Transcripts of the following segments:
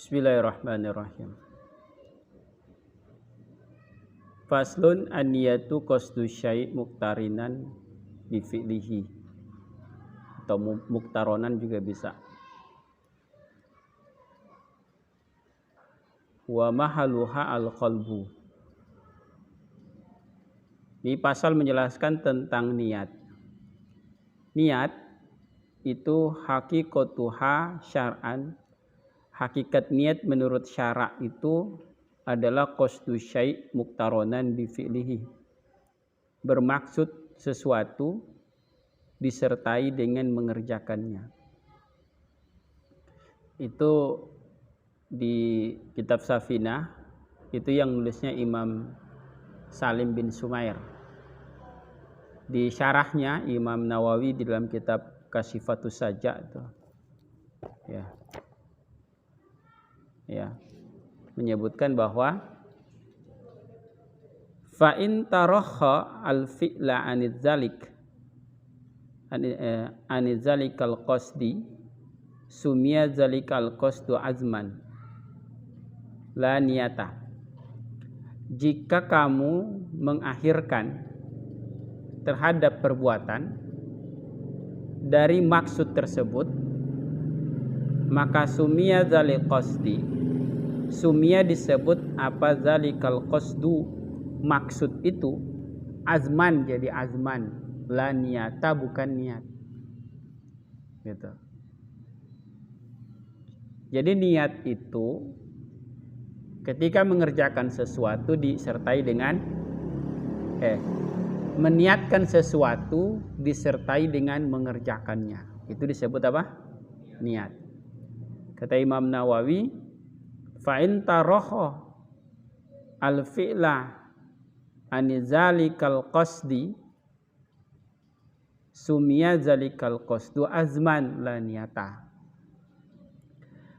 Bismillahirrahmanirrahim. Faslun an-niyatu qasdu syai' muqtarinan bi fi'lihi atau muqtaronan juga bisa. Wa mahaluha al-qalbu. Ini pasal menjelaskan tentang niat. Niat itu hakikatuha syar'an. Hakikat niat menurut syara' itu adalah qasdu syai' muqtaronan bi fi'lihi. Bermaksud sesuatu disertai dengan mengerjakannya. Itu di kitab Safinah itu yang nulisnya Imam Salim bin Sumair. Di syarahnya Imam Nawawi di dalam kitab Kasyifatus Saja itu. Ya. Menyebutkan bahwa fa in tarakha al fi'la anil zalikal qasdi sumia zalikal qasdu azman la niyata. Jika kamu mengakhirkan terhadap perbuatan dari maksud tersebut, maka sumia zalikal qasdi. Sumia disebut apa zalikal qasdu, maksud itu azman, jadi azman, la niyata bukan niat. Gitu. Jadi niat itu ketika mengerjakan sesuatu disertai dengan meniatkan sesuatu disertai dengan mengerjakannya. Itu disebut apa? Niat. Kata Imam Nawawi, fa in tarakha al fi'la an zalikal qasdi sumia zalikal qasdu azman la niyata.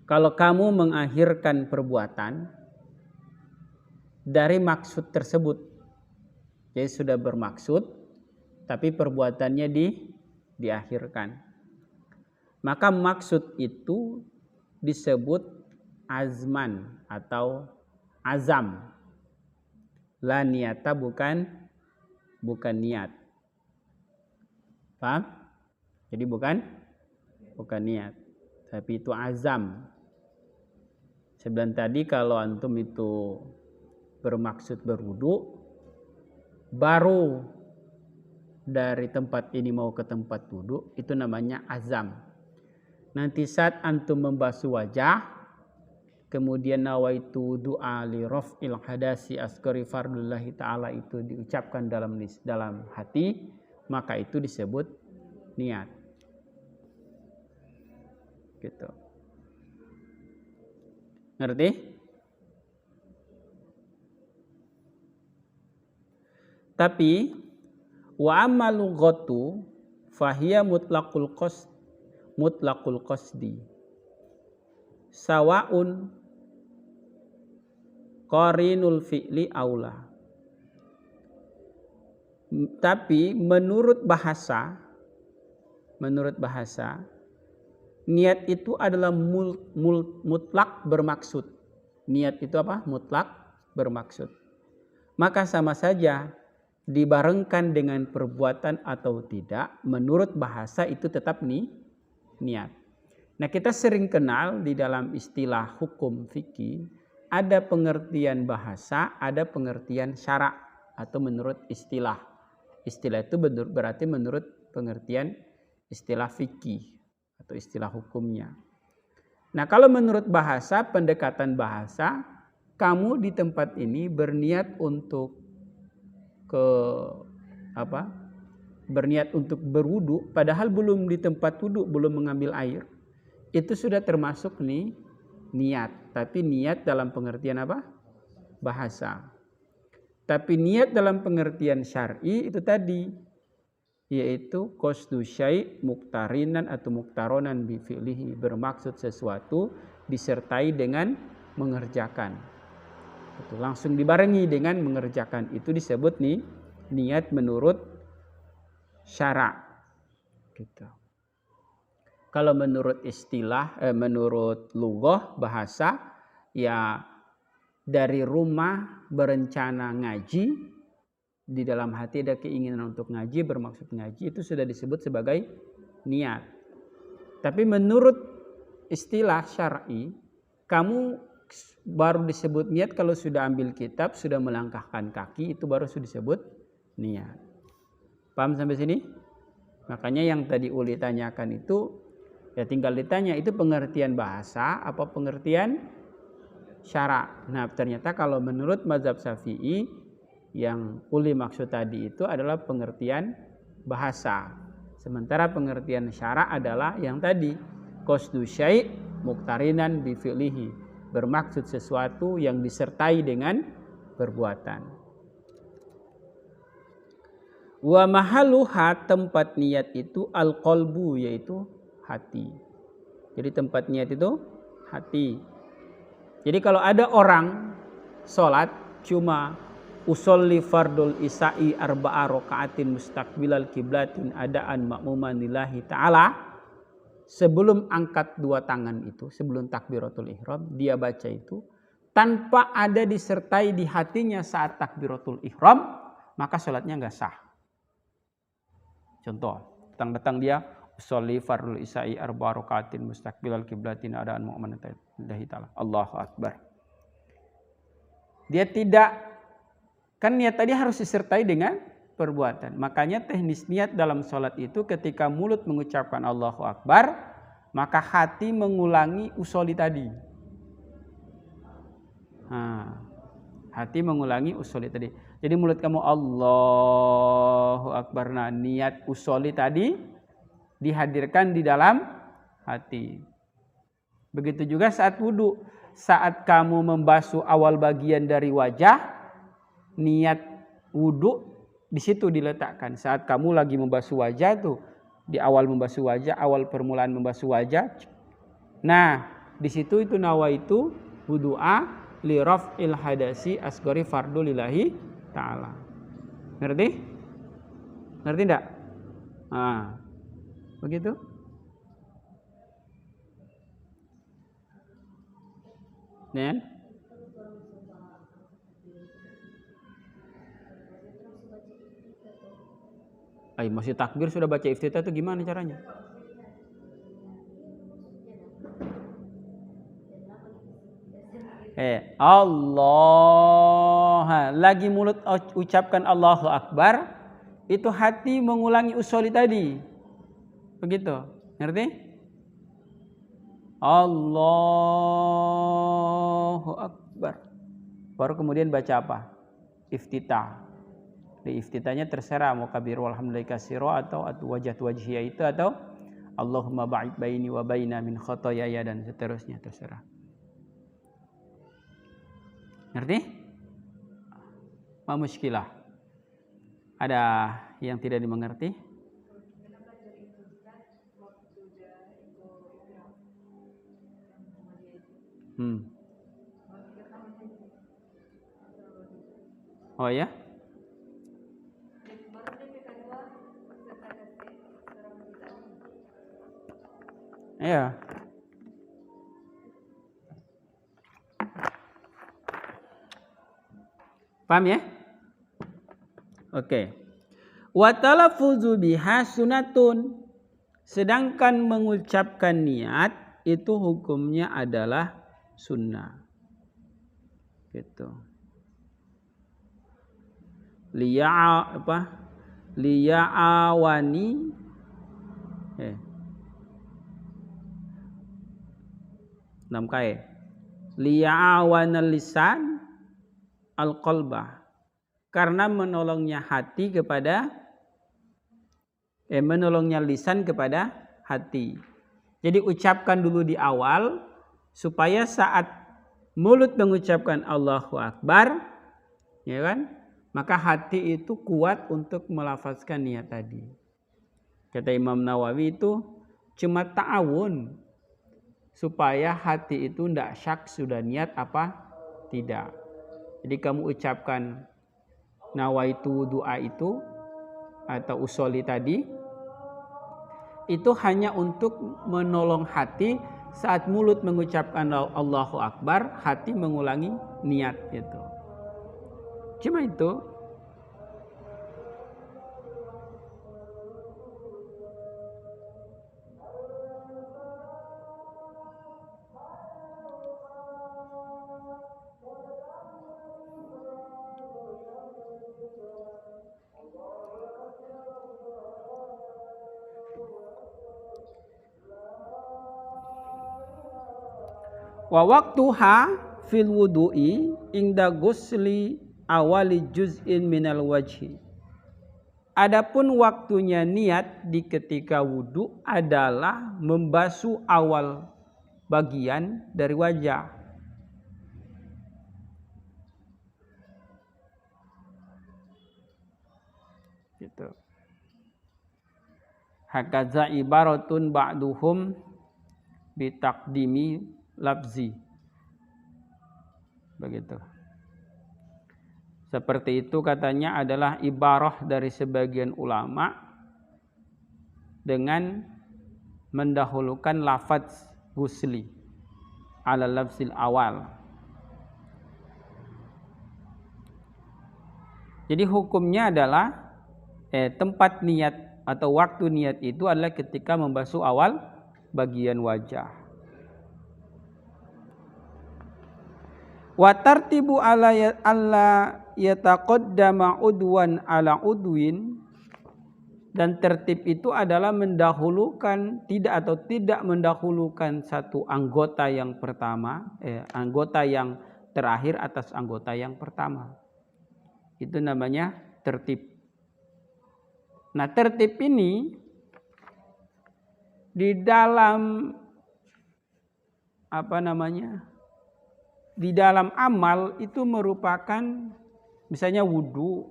Kalau kamu mengakhirkan perbuatan dari maksud tersebut, jadi sudah bermaksud tapi perbuatannya diakhirkan, maka maksud itu disebut azman atau azam. La niyata bukan niat. Paham? Jadi bukan niat, tapi itu azam. Sebelum tadi kalau antum itu bermaksud berwudu, baru dari tempat ini mau ke tempat wudu, itu namanya azam. Nanti saat antum membasuh wajah, kemudian nawaitu doa li raf'il hadasi askari fardullahi ta'ala itu diucapkan dalam hati, maka itu disebut niat. Gitu. Ngerti? Tapi wa amalu ghatu fahiya mutlaqul qasdi sawaun qarinul fi'li aula. Tapi menurut bahasa niat itu adalah mutlak bermaksud. Niat itu apa? Mutlak bermaksud. Maka sama saja dibarengkan dengan perbuatan atau tidak, menurut bahasa itu tetap niat. Nah, kita sering kenal di dalam istilah hukum fikih ada pengertian bahasa, ada pengertian syara' atau menurut istilah. Istilah itu berarti menurut pengertian istilah fikih atau istilah hukumnya. Nah, kalau menurut bahasa, pendekatan bahasa, kamu di tempat ini berniat untuk berniat untuk berwudu, padahal belum di tempat wudu, belum mengambil air. Itu sudah termasuk niat, tapi niat dalam pengertian apa? Bahasa. Tapi niat dalam pengertian syar'i itu tadi, yaitu qasdu syai' muqtarinan atau muqtaronan bi fi'lihi, bermaksud sesuatu disertai dengan mengerjakan. Itu langsung dibarengi dengan mengerjakan, itu disebut niat menurut syara'. Gitu. Kalau menurut istilah, menurut lughah bahasa, ya dari rumah berencana ngaji, di dalam hati ada keinginan untuk ngaji, bermaksud ngaji, itu sudah disebut sebagai niat. Tapi menurut istilah syar'i, kamu baru disebut niat kalau sudah ambil kitab, sudah melangkahkan kaki, itu baru sudah disebut niat. Paham sampai sini? Makanya yang tadi Uli tanyakan itu, ya tinggal ditanya itu pengertian bahasa apa pengertian syara'. Nah ternyata kalau menurut mazhab Syafi'i, yang Uli maksud tadi itu adalah pengertian bahasa. Sementara pengertian syara' adalah yang tadi, qasdu syai' muqtarinan bi fi'lihi, bermaksud sesuatu yang disertai dengan perbuatan. Wa mahalluha, tempat niat itu al-qalbu, yaitu hati. Jadi tempat niat itu hati. Jadi kalau ada orang sholat cuma usolli fardul isya'i arba'a raka'atin mustaqbilal kiblatin adaan ma'muman lillahi ta'ala, sebelum angkat dua tangan itu, sebelum takbiratul ihram, dia baca itu tanpa ada disertai di hatinya saat takbiratul ihram, maka sholatnya nggak sah. Contoh, datang dia usolli fardul isya'i arba'a raka'atin mustaqbilal kiblatin adaan ma'muman lillahi ta'ala, Allahu akbar. Dia tidak, kan niat tadi harus disertai dengan perbuatan. Makanya teknis niat dalam sholat itu ketika mulut mengucapkan Allahu Akbar, maka hati mengulangi usolli tadi. Hati mengulangi usolli tadi. Jadi mulut kamu Allahu Akbar. Nah niat usolli tadi dihadirkan di dalam hati. Begitu juga saat wudhu. Saat kamu membasuh awal bagian dari wajah, niat wudhu di situ diletakkan. Saat kamu lagi membasuh wajah tuh, di awal membasuh wajah, awal permulaan membasuh wajah. Nah, di situ itu nawaitu wudu'a li raf'il hadasi asghari fardu lillahi ta'ala. Ngerti? Ngerti enggak? Nah, begitu? Dan masih takbir sudah baca iftitah itu gimana caranya? Allah, lagi mulut ucapkan Allahu Akbar, itu hati mengulangi usolli tadi. Begitu, ngerti? Allahu Akbar. Baru kemudian baca apa? Iftitah. Di iftitahnya terserah mau kabir walhamdulillahi katsira atau wajah wajhiyah itu atau Allahumma ba'id baini wa baina min khotoyaya dan seterusnya, terserah. Ngerti? Ma muskilah. Ada yang tidak dimengerti? Oh ya? Iya. Paham ya? Oke. Wa talaffuzu biha sunatun. Sedangkan mengucapkan niat itu hukumnya adalah sunnah. Gitu. Liya'awani 6K. Liya'awanal lisan al-qalbah, karena menolongnya hati kepada menolongnya lisan kepada hati. Jadi ucapkan dulu di awal supaya saat mulut mengucapkan Allahu Akbar, ya kan? Maka hati itu kuat untuk melafazkan niat tadi. Kata Imam Nawawi itu cuma ta'awun supaya hati itu tidak syak sudah niat apa tidak. Jadi kamu ucapkan nawaitu doa itu atau usolli tadi, itu hanya untuk menolong hati saat mulut mengucapkan Allahu Akbar, hati mengulangi niat itu. Cuma itu. Wa waqtuha fil wudu'i inda ghusli awali juz'in minal wajhi. Adapun waktunya niat di ketika wudu adalah membasuh awal bagian dari wajah. Gitu. Hakaza ibaratun ba'duhum bitaqdimi lafzi. Begitu. Seperti itu katanya adalah ibarah dari sebagian ulama dengan mendahulukan lafaz ghusli ala lafzil awal. Jadi hukumnya adalah tempat niat atau waktu niat itu adalah ketika membasuh awal bagian wajah. Wa tartibu alla yataqaddama udwan ala udwin, dan tertib itu adalah mendahulukan tidak mendahulukan satu anggota yang pertama, anggota yang terakhir atas anggota yang pertama. Itu namanya tertib. Nah, tertib ini di dalam di dalam amal itu merupakan misalnya wudu,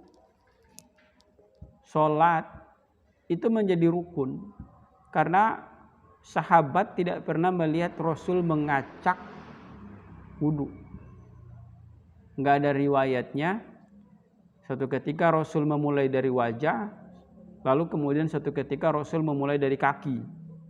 sholat, itu menjadi rukun. Karena sahabat tidak pernah melihat Rasul mengacak wudu. Enggak ada riwayatnya. Satu ketika Rasul memulai dari wajah, lalu kemudian satu ketika Rasul memulai dari kaki.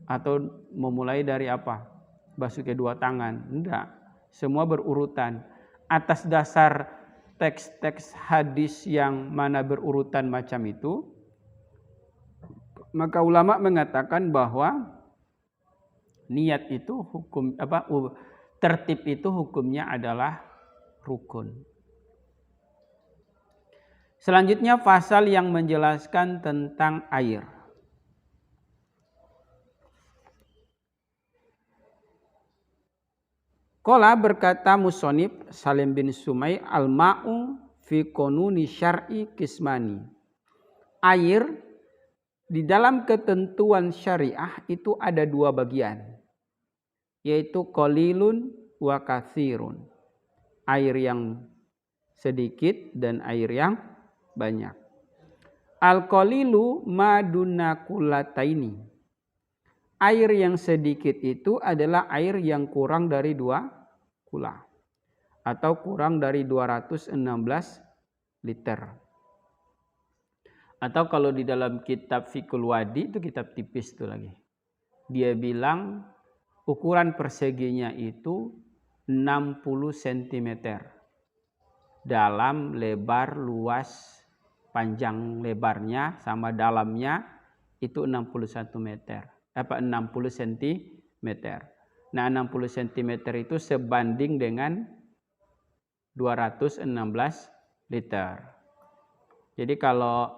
Atau memulai dari apa? Basuh kedua tangan. Enggak. Semua berurutan. Atas dasar teks-teks hadis yang mana berurutan macam itu, maka ulama mengatakan bahwa niat itu tertib itu hukumnya adalah rukun. Selanjutnya pasal yang menjelaskan tentang air. Qala berkata musonib Salim bin Sumai, al-ma'u fi qanuni syar'i kismani. Air di dalam ketentuan syariah itu ada dua bagian, yaitu qalilun wa katsirun. Air yang sedikit dan air yang banyak. Al-qalilu maduna kullataini. Air yang sedikit itu adalah air yang kurang dari 2 kula atau kurang dari 216 liter. Atau kalau di dalam kitab Fiqhul Wadi, itu kitab tipis itu lagi, dia bilang ukuran perseginya itu 60 cm dalam, lebar, luas, panjang lebarnya sama dalamnya itu 61 meter. 60 cm. Nah, 60 cm itu sebanding dengan 216 liter. Jadi kalau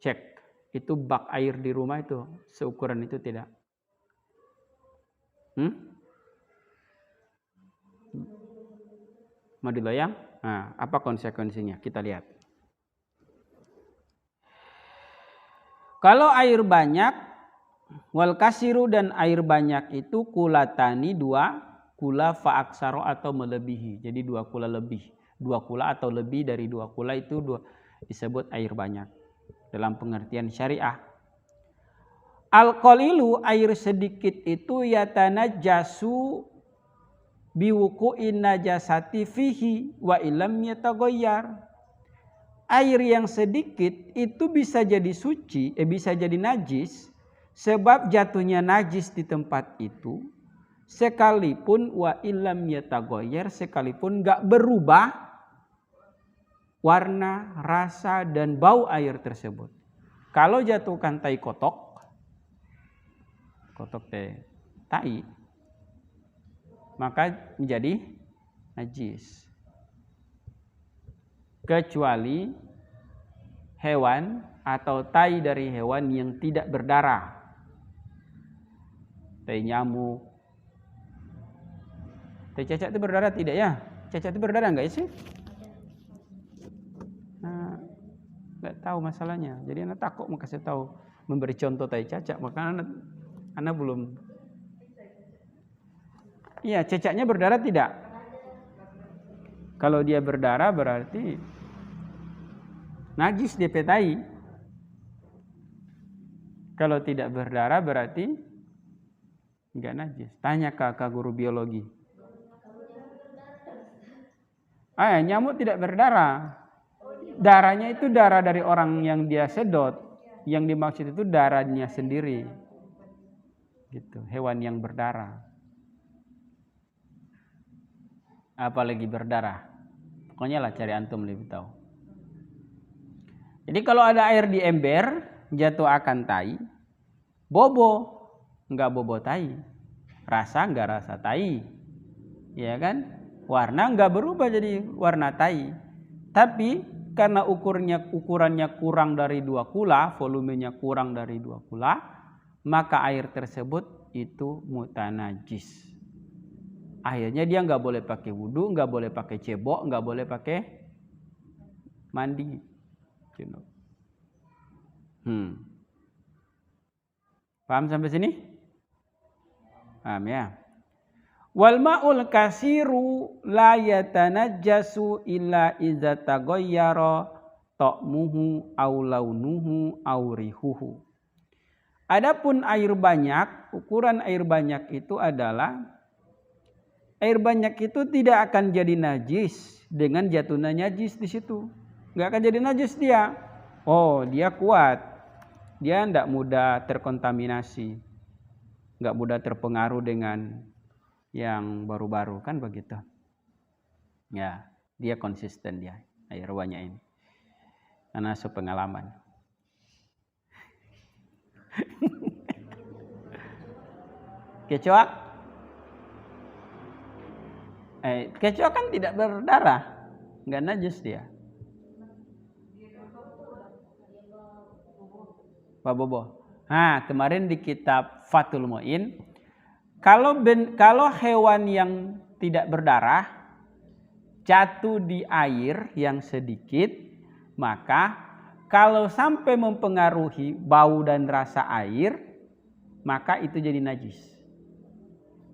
cek itu bak air di rumah itu seukuran itu tidak? Mau diloyang? Nah, apa konsekuensinya? Kita lihat. Kalau air banyak, wal kasiru, dan air banyak itu kulatani 2 kula fa'aksaro atau melebihi. Jadi 2 kula lebih. 2 kula atau lebih dari 2 kula itu disebut air banyak dalam pengertian syariah. Al-qalilu, air sedikit itu yatanajjasu biwuqu'in najasati fihi wa illam yataghayyar. Air yang sedikit itu bisa jadi suci, bisa jadi najis sebab jatuhnya najis di tempat itu sekalipun wa illam yataghayyar, sekalipun enggak berubah warna, rasa dan bau air tersebut. Kalau jatuhkan tai kotok teh tai, maka menjadi najis. Kecuali hewan atau tai dari hewan yang tidak berdarah. Tai nyamuk. Tai cacat itu berdarah tidak ya? Cacat itu berdarah enggak sih? Nah, enggak tahu masalahnya. Jadi anak takut mau kasih tahu, memberi contoh tai cacat, maka anak belum. Iya, cacatnya berdarah tidak? Kalau dia berdarah berarti najis DP tai. Kalau tidak berdarah berarti enggak najis. Tanya ke guru biologi. Nyamuk tidak berdarah. Darahnya itu darah dari orang yang dia sedot. Yang dimaksud itu darahnya sendiri. Gitu, hewan yang berdarah. Apalagi berdarah. Pokoknya lah cari antum lebih tahu. Jadi kalau ada air di ember, jatuh akan tai, bobo, enggak bobo tai. Rasa enggak rasa tai. Ya kan? Warna enggak berubah jadi warna tai. Tapi karena ukurannya kurang dari 2 kula, volumenya kurang dari 2 kula, maka air tersebut itu mutanajis. Akhirnya dia enggak boleh pakai wudu, enggak boleh pakai cebok, enggak boleh pakai mandi. Paham sampai sini? Paham ya? Wal ma'ul kasiru la yatanajjasu illa idza taghayyara ta'muhu aw launuhu aw rihuhu. Adapun air banyak, ukuran air banyak itu adalah air banyak itu tidak akan jadi najis dengan jatuhnya najis di situ. Enggak akan jadi najis dia. Oh, dia kuat. Dia enggak mudah terkontaminasi. Enggak mudah terpengaruh dengan yang baru-baru, kan begitu. Ya, dia konsisten dia air banyak ini. Karena sepengalaman. Kecoa? Kecoa kan tidak berdarah. Enggak najis dia. Pak Bobo. Nah, kemarin di kitab Fathul Mu'in, kalau hewan yang tidak berdarah jatuh di air yang sedikit, maka kalau sampai mempengaruhi bau dan rasa air, maka itu jadi najis.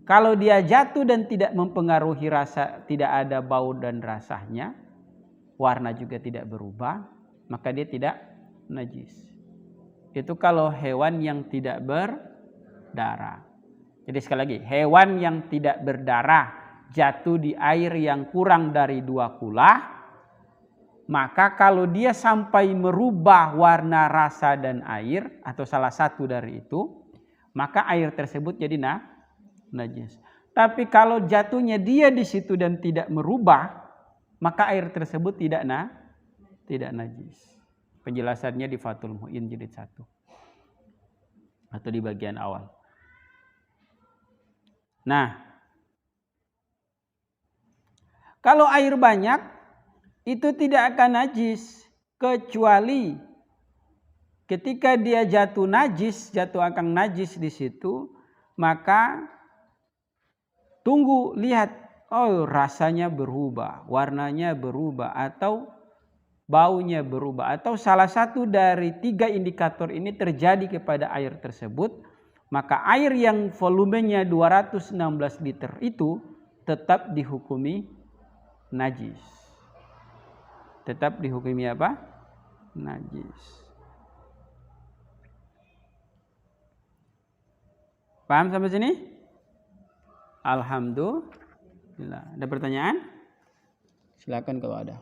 Kalau dia jatuh dan tidak mempengaruhi rasa, tidak ada bau dan rasanya, warna juga tidak berubah, maka dia tidak najis. Itu kalau hewan yang tidak berdarah. Jadi sekali lagi, hewan yang tidak berdarah jatuh di air yang kurang dari 2 kula, maka kalau dia sampai merubah warna, rasa dan air atau salah satu dari itu, maka air tersebut jadi najis. Tapi kalau jatuhnya dia di situ dan tidak merubah, maka air tersebut tidak najis. Penjelasannya di Fathul Mu'in jilid 1 atau di bagian awal. Nah, kalau air banyak itu tidak akan najis kecuali ketika dia jatuh akan najis di situ, maka tunggu lihat, oh rasanya berubah, warnanya berubah atau baunya berubah atau salah satu dari 3 indikator ini terjadi kepada air tersebut. Maka air yang volumenya 216 liter itu tetap dihukumi najis. Tetap dihukumi apa? Najis. Paham sampai sini? Alhamdulillah. Ada pertanyaan? Silakan kalau ada.